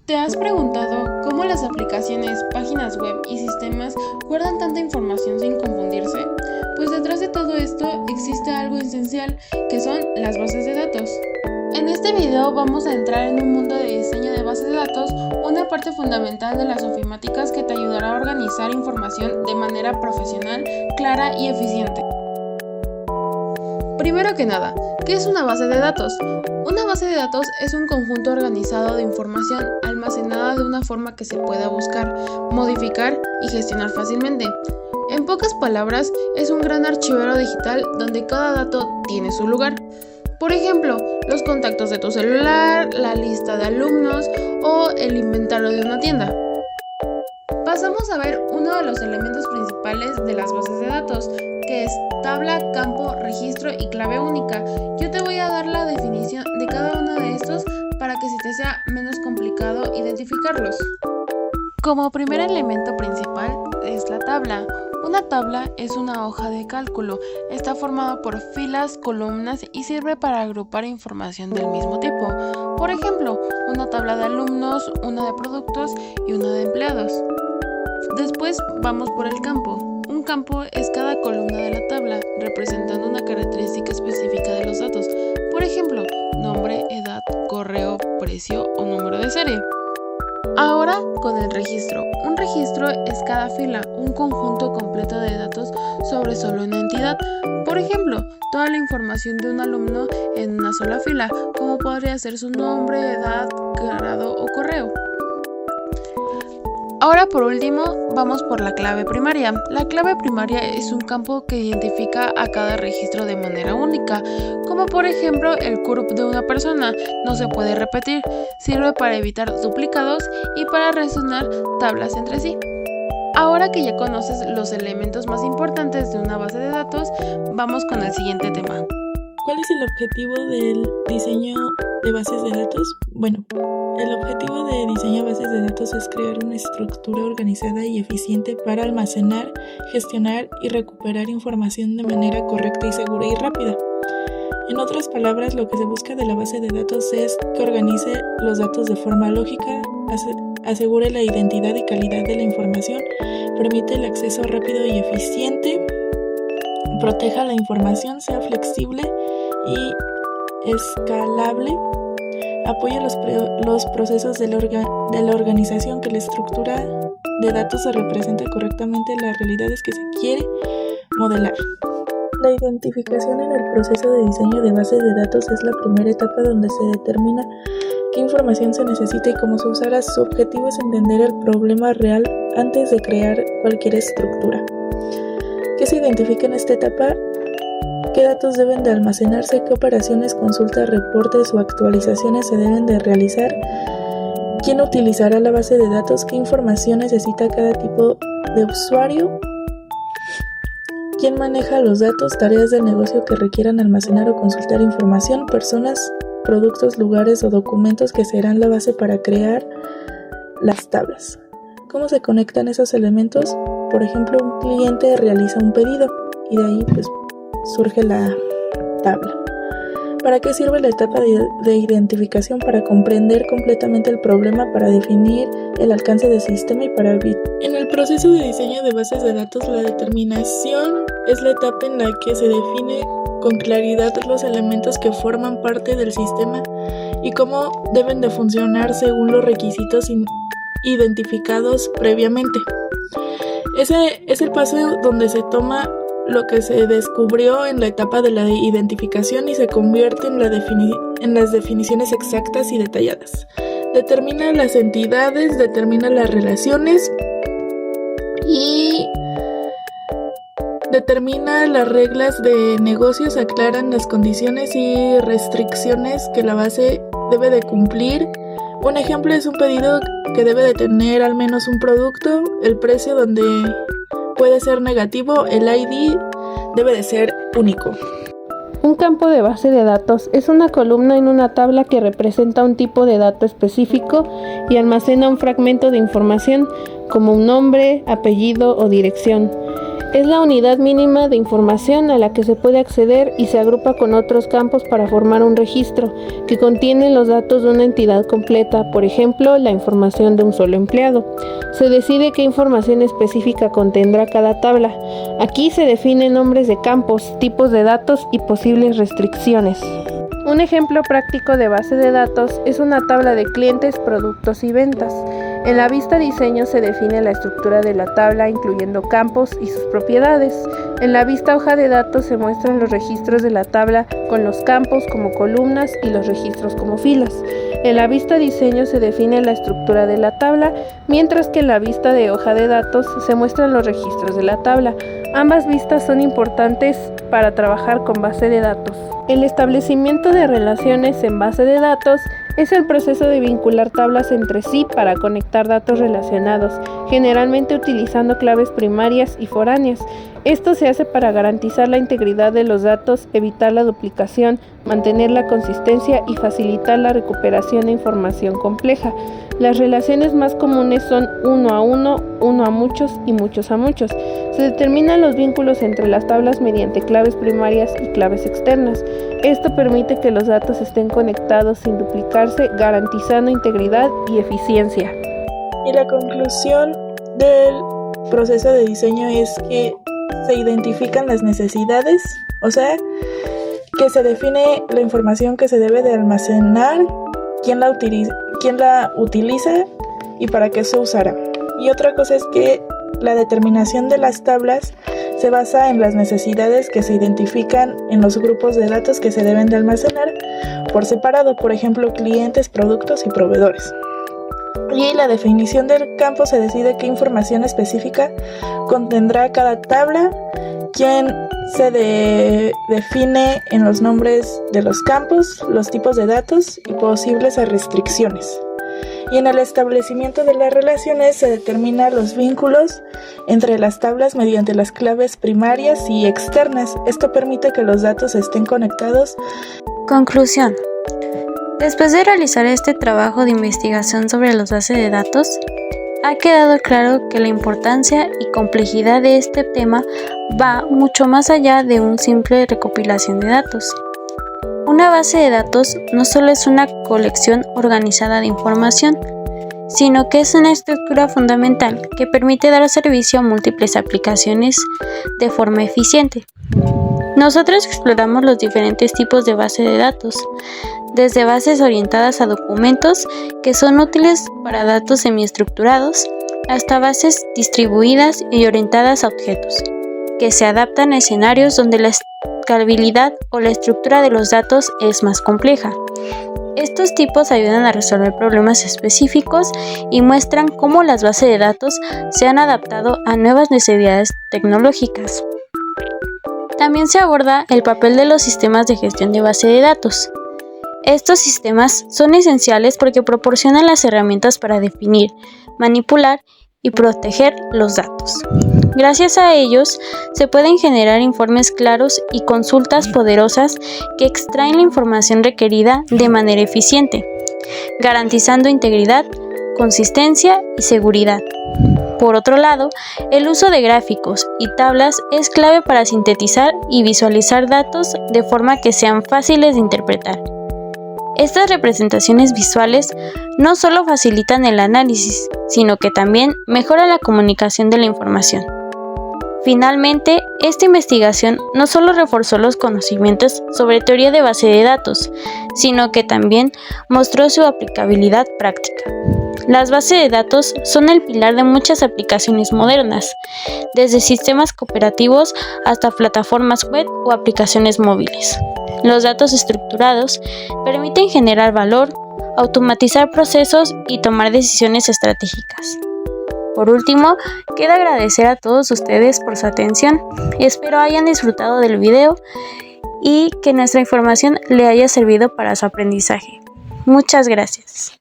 ¿Te has preguntado cómo las aplicaciones, páginas web y sistemas guardan tanta información sin confundirse? Pues detrás de todo esto existe algo esencial, que son las bases de datos. En este video vamos a entrar en un mundo de diseño de bases de datos, una parte fundamental de las ofimáticas que te ayudará a organizar información de manera profesional, clara y eficiente. Primero que nada, ¿qué es una base de datos? Una base de datos es un conjunto organizado de información almacenada de una forma que se pueda buscar, modificar y gestionar fácilmente. En pocas palabras, es un gran archivero digital donde cada dato tiene su lugar. Por ejemplo, los contactos de tu celular, la lista de alumnos o el inventario de una tienda. Pasamos a ver uno de los elementos principales de las bases de datos, que es tabla, campo, registro y clave única. Yo te voy a dar la definición de cada uno de estos para que se te sea menos complicado identificarlos. Como primer elemento principal es la tabla. Una tabla es una hoja de cálculo. Está formada por filas, columnas y sirve para agrupar información del mismo tipo. Por ejemplo, una tabla de alumnos, una de productos y una de empleados. Después vamos por el campo. Un campo es cada columna de la tabla, representando una característica específica de los datos. Por ejemplo, nombre, edad, correo, precio o número de serie. Ahora con el registro. Un registro es cada fila, un conjunto completo de datos sobre solo una entidad. Por ejemplo, toda la información de un alumno en una sola fila, como podría ser su nombre, edad, grado o correo. Ahora por último, vamos por la clave primaria. La clave primaria es un campo que identifica a cada registro de manera única, como por ejemplo el CURP de una persona, no se puede repetir, sirve para evitar duplicados y para relacionar tablas entre sí. Ahora que ya conoces los elementos más importantes de una base de datos, vamos con el siguiente tema. ¿Cuál es el objetivo del diseño de bases de datos? Bueno, el objetivo de diseño de bases de datos es crear una estructura organizada y eficiente para almacenar, gestionar y recuperar información de manera correcta y segura y rápida. En otras palabras, lo que se busca de la base de datos es que organice los datos de forma lógica, asegure la identidad y calidad de la información, permite el acceso rápido y eficiente, proteja la información, sea flexible y escalable, apoya los procesos de la organización, que la estructura de datos se represente correctamente en las realidades que se quiere modelar. La identificación en el proceso de diseño de bases de datos es la primera etapa donde se determina qué información se necesita y cómo se usará. Su objetivo es entender el problema real antes de crear cualquier estructura. ¿Qué se identifica en esta etapa? ¿Qué datos deben de almacenarse? ¿Qué operaciones, consultas, reportes o actualizaciones se deben de realizar? ¿Quién utilizará la base de datos? ¿Qué información necesita cada tipo de usuario? ¿Quién maneja los datos? Tareas del negocio que requieran almacenar o consultar información, personas, productos, lugares o documentos que serán la base para crear las tablas. ¿Cómo se conectan esos elementos? Por ejemplo, un cliente realiza un pedido y de ahí surge la tabla. ¿Para qué sirve la etapa de identificación? Para comprender completamente el problema, para definir el alcance del sistema y para evitar. En el proceso de diseño de bases de datos, la determinación es la etapa en la que se define con claridad los elementos que forman parte del sistema y cómo deben de funcionar según los requisitos identificados previamente. Ese es el paso donde se toma lo que se descubrió en la etapa de la identificación y se convierte en las definiciones exactas y detalladas. Determina las entidades, determina las relaciones y determina las reglas de negocios, aclaran las condiciones y restricciones que la base debe de cumplir. Un ejemplo es un pedido que debe de tener al menos un producto, el precio donde puede ser negativo, el ID debe de ser único. Un campo de base de datos es una columna en una tabla que representa un tipo de dato específico y almacena un fragmento de información como un nombre, apellido o dirección. Es la unidad mínima de información a la que se puede acceder y se agrupa con otros campos para formar un registro que contiene los datos de una entidad completa, por ejemplo, la información de un solo empleado. Se decide qué información específica contendrá cada tabla. Aquí se definen nombres de campos, tipos de datos y posibles restricciones. Un ejemplo práctico de base de datos es una tabla de clientes, productos y ventas. En la vista diseño se define la estructura de la tabla incluyendo campos y sus propiedades. En la vista hoja de datos se muestran los registros de la tabla con los campos como columnas y los registros como filas. En la vista diseño se define la estructura de la tabla, mientras que en la vista de hoja de datos se muestran los registros de la tabla. Ambas vistas son importantes para trabajar con base de datos. El establecimiento de relaciones en base de datos es el proceso de vincular tablas entre sí para conectar datos relacionados, generalmente utilizando claves primarias y foráneas. Esto se hace para garantizar la integridad de los datos, evitar la duplicación, mantener la consistencia y facilitar la recuperación de información compleja. Las relaciones más comunes son uno a uno, uno a muchos y muchos a muchos. Se determinan los vínculos entre las tablas mediante claves primarias y claves externas. Esto permite que los datos estén conectados sin duplicarse, garantizando integridad y eficiencia. Y la conclusión del proceso de diseño es que se identifican las necesidades, o sea, que se define la información que se debe de almacenar, quién la utiliza y para qué se usará. Y otra cosa es que la determinación de las tablas se basa en las necesidades que se identifican en los grupos de datos que se deben de almacenar por separado, por ejemplo, clientes, productos y proveedores. Y la definición del campo se decide qué información específica contendrá cada tabla, quién se define en los nombres de los campos, los tipos de datos y posibles restricciones. Y en el establecimiento de las relaciones se determinan los vínculos entre las tablas mediante las claves primarias y externas. Esto permite que los datos estén conectados. Conclusión. Después de realizar este trabajo de investigación sobre las bases de datos, ha quedado claro que la importancia y complejidad de este tema va mucho más allá de una simple recopilación de datos. Una base de datos no solo es una colección organizada de información, sino que es una estructura fundamental que permite dar servicio a múltiples aplicaciones de forma eficiente. Nosotros exploramos los diferentes tipos de base de datos, desde bases orientadas a documentos que son útiles para datos semiestructurados, hasta bases distribuidas y orientadas a objetos, que se adaptan a escenarios donde la escalabilidad o la estructura de los datos es más compleja. Estos tipos ayudan a resolver problemas específicos y muestran cómo las bases de datos se han adaptado a nuevas necesidades tecnológicas. También se aborda el papel de los sistemas de gestión de base de datos. Estos sistemas son esenciales porque proporcionan las herramientas para definir, manipular y proteger los datos. Gracias a ellos, se pueden generar informes claros y consultas poderosas que extraen la información requerida de manera eficiente, garantizando integridad, consistencia y seguridad. Por otro lado, el uso de gráficos y tablas es clave para sintetizar y visualizar datos de forma que sean fáciles de interpretar. Estas representaciones visuales no solo facilitan el análisis, sino que también mejoran la comunicación de la información. Finalmente, esta investigación no solo reforzó los conocimientos sobre teoría de base de datos, sino que también mostró su aplicabilidad práctica. Las bases de datos son el pilar de muchas aplicaciones modernas, desde sistemas cooperativos hasta plataformas web o aplicaciones móviles. Los datos estructurados permiten generar valor, automatizar procesos y tomar decisiones estratégicas. Por último, quiero agradecer a todos ustedes por su atención. Espero hayan disfrutado del video y que nuestra información le haya servido para su aprendizaje. Muchas gracias.